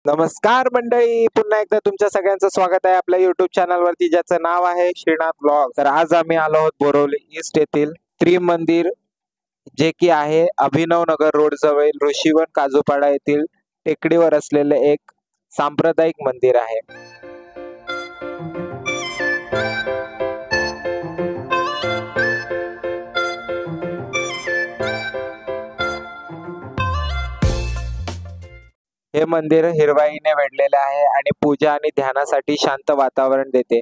नमस्कार मंडळी, पुन्हा एकदा तुमच्या सगळ्यांचं स्वागत आहे आपल्या YouTube चॅनल वरती, ज्याचं नाव आहे श्रीनाथ ब्लॉग। तर आज आम्ही आलो आहोत बोरवली ईस्ट येथील त्रिमंदिर, जे की आहे अभिनव नगर रोड जवळ ऋषीवन काजूपाडा येथील टेकडीवर असलेले एक सांप्रदायिक मंदिर आहे। हे मंदिर हिरवाईने वेढलेले आहे आणि पूजा आणि ध्यानासाठी शांत वातावरण देते।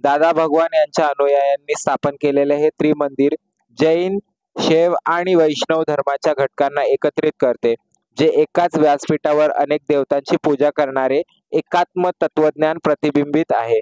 दादा भगवान यांच्या अनुयायांनी स्थापन केलेले हे त्रिमंदिर जैन, शैव आणि वैष्णव धर्माच्या घटकांना एकत्रित करते, जे एकाच व्यासपीठावर अनेक देवतांची पूजा करणारे एकात्म तत्वज्ञान प्रतिबिंबित आहे।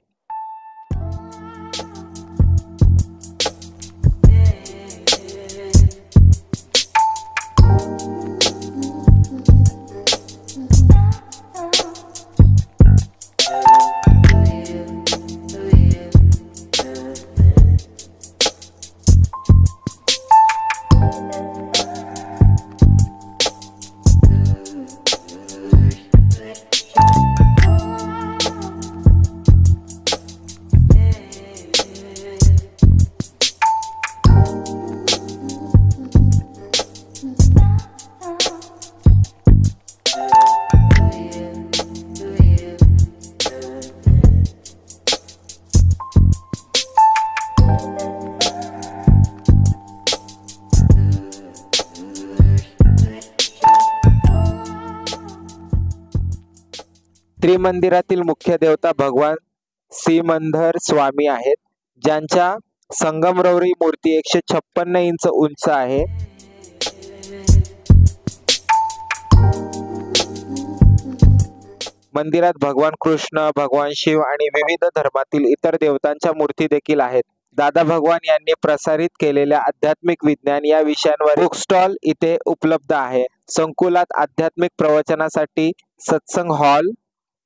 त्रिमंदिरातील मुख्य देवता भगवान सिमंदर स्वामी आहेत, ज्यांच्या संगमरवरी मूर्ती 156 इंच उंच आहे। मंदिरात भगवान कृष्ण, भगवान शिव आणि विविध धर्मातील इतर देवतांच्या मूर्ती देखील आहेत। दादा भगवान यांनी प्रसारित केलेल्या आध्यात्मिक विज्ञान या विषयांवर बुक स्टॉल इथे उपलब्ध आहे। संकुलात आध्यात्मिक प्रवचनासाठी सत्संग हॉल,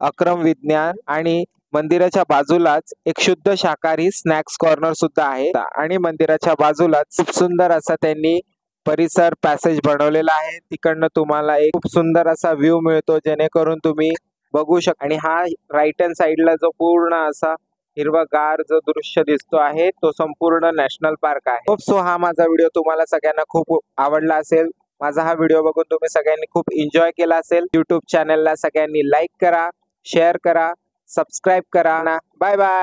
अक्रम विज्ञान आणि मंदिराच्या बाजूलाच एक शुद्ध शाकाहारी स्नॅक्स कॉर्नर सुद्धा आहे। आणि मंदिराच्या बाजूलाच खूप सुंदर असा त्यांनी परिसर पॅसेज बनवलेला आहे। तिकडनं तुम्हाला एक खूप सुंदर असा व्ह्यू मिळतो, जेणेकरून तुम्ही बघू शकता। आणि हा राईट हँड साइडला जो पूर्ण असा हिरवागार जो दृश्य दिसतो आहे, तो संपूर्ण नॅशनल पार्क आहे। होप सो हा माझा व्हिडिओ तुम्हाला सगळ्यांना खूप आवडला असेल। माझा हा व्हिडिओ बघून तुम्ही सगळ्यांनी खूप एन्जॉय केला असेल। YouTube चॅनलला सगळ्यांनी लाईक करा, शेअर करा, सबस्क्राइब करा। Bye bye.